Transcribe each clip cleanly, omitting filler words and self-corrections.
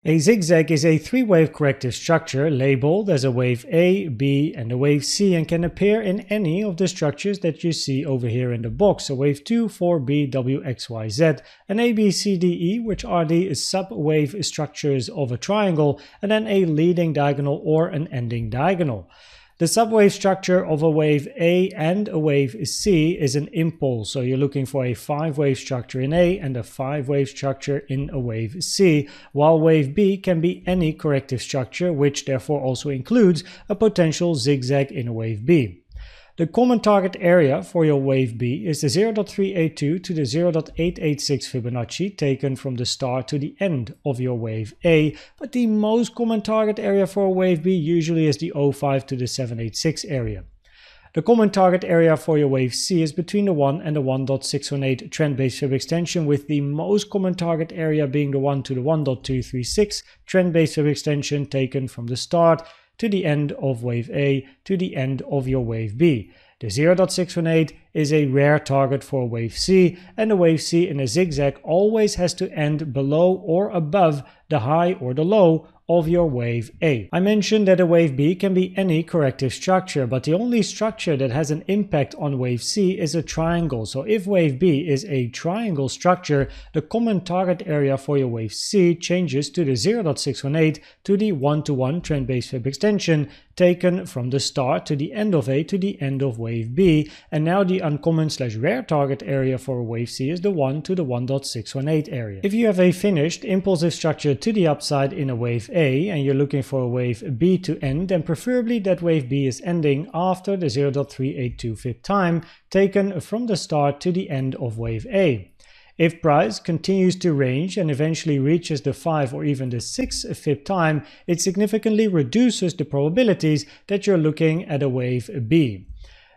A zigzag is a three-wave corrective structure labeled as a wave A, B, and a wave C, and can appear in any of the structures that you see over here in the box. So wave 2, 4, B, W, X, Y, Z, and A, B, C, D, E, which are the sub-wave structures of a triangle, and then a leading diagonal or an ending diagonal. The subwave structure of a wave A and a wave C is an impulse, so you're looking for a 5-wave structure in A and a 5-wave structure in a wave C, while wave B can be any corrective structure, which therefore also includes a potential zigzag in a wave B. The common target area for your wave B is the 0.382 to the 0.886 Fibonacci taken from the start to the end of your wave A, but the most common target area for a wave B usually is the 0.5 to the 786 area. The common target area for your wave C is between the 1 and the 1.618 trend-based fib extension, with the most common target area being the 1 to the 1.236 trend-based fib extension taken from the start to the end of wave A to the end of your wave B. The 0.618 is a rare target for wave C, and the wave C in a zigzag always has to end below or above the high or the low of your wave A. I mentioned that a wave B can be any corrective structure, but the only structure that has an impact on wave C is a triangle. So if wave B is a triangle structure, the common target area for your wave C changes to the 0.618 to the 1-to-1 trend-based fib extension taken from the start to the end of A to the end of wave B, and now the uncommon/rare target area for a wave C is the 1 to the 1.618 area. If you have a finished impulsive structure to the upside in a wave A and you're looking for a wave B to end, then preferably that wave B is ending after the 0.382 fib time taken from the start to the end of wave A. If price continues to range and eventually reaches the 5 or even the 6 fib time, it significantly reduces the probabilities that you're looking at a wave B.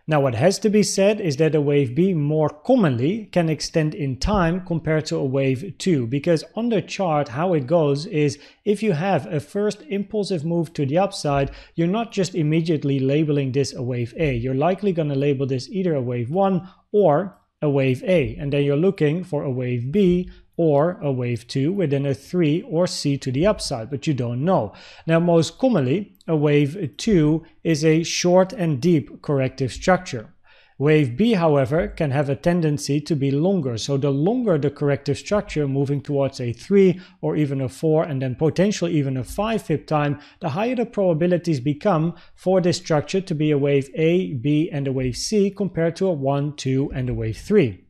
Now, what has to be said is that a wave B more commonly can extend in time compared to a wave 2, because on the chart how it goes is if you have a first impulsive move to the upside, you're not just immediately labeling this a wave A. You're likely going to label this either a wave 1 or a wave A, and then you're looking for a wave B or a wave 2 within a 3 or C to the upside, but you don't know. Now, most commonly, a wave 2 is a short and deep corrective structure. Wave B, however, can have a tendency to be longer, so the longer the corrective structure moving towards a 3 or even a 4 and then potentially even a 5 fib time, the higher the probabilities become for this structure to be a wave A, B and a wave C compared to a 1, 2 and a wave 3.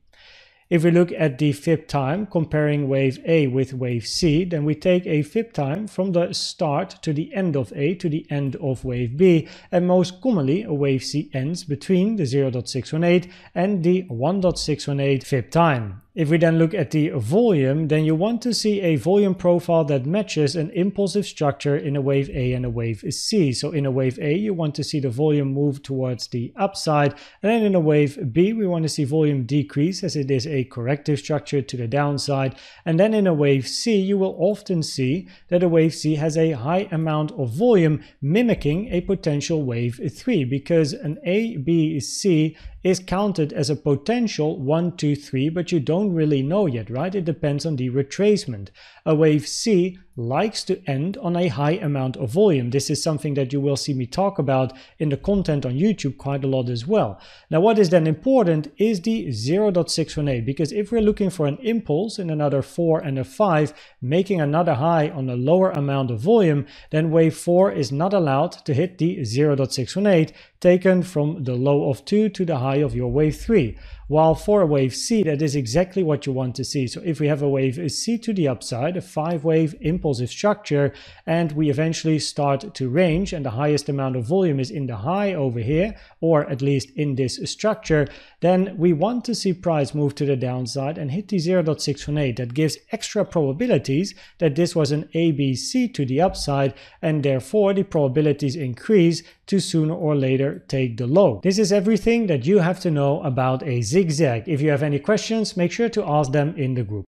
If we look at the fib time comparing wave A with wave C, then we take a fib time from the start to the end of A to the end of wave B, and most commonly a wave C ends between the 0.618 and the 1.618 fib time. If we then look at the volume, then you want to see a volume profile that matches an impulsive structure in a wave A and a wave C. So in a wave A, you want to see the volume move towards the upside, and then in a wave B, we want to see volume decrease as it is a corrective structure to the downside. And then in a wave C, you will often see that a wave C has a high amount of volume mimicking a potential wave 3, because an A, B, C is counted as a potential 1, 2, 3, but you don't really know yet, right? It depends on the retracement. A wave C likes to end on a high amount of volume. This is something that you will see me talk about in the content on YouTube quite a lot as well. Now, what is then important is the 0.618, because if we're looking for an impulse in another 4 and a 5, making another high on a lower amount of volume, then wave 4 is not allowed to hit the 0.618 taken from the low of 2 to the high of your wave 3. While for a wave C, that is exactly what you want to see. So if we have a wave C to the upside, a 5-wave impulsive structure, and we eventually start to range and the highest amount of volume is in the high over here, or at least in this structure, then we want to see price move to the downside and hit the 0.618. That gives extra probabilities that this was an ABC to the upside, and therefore the probabilities increase to sooner or later take the low. This is everything that you have to know about a zigzag. If you have any questions, make sure to ask them in the group.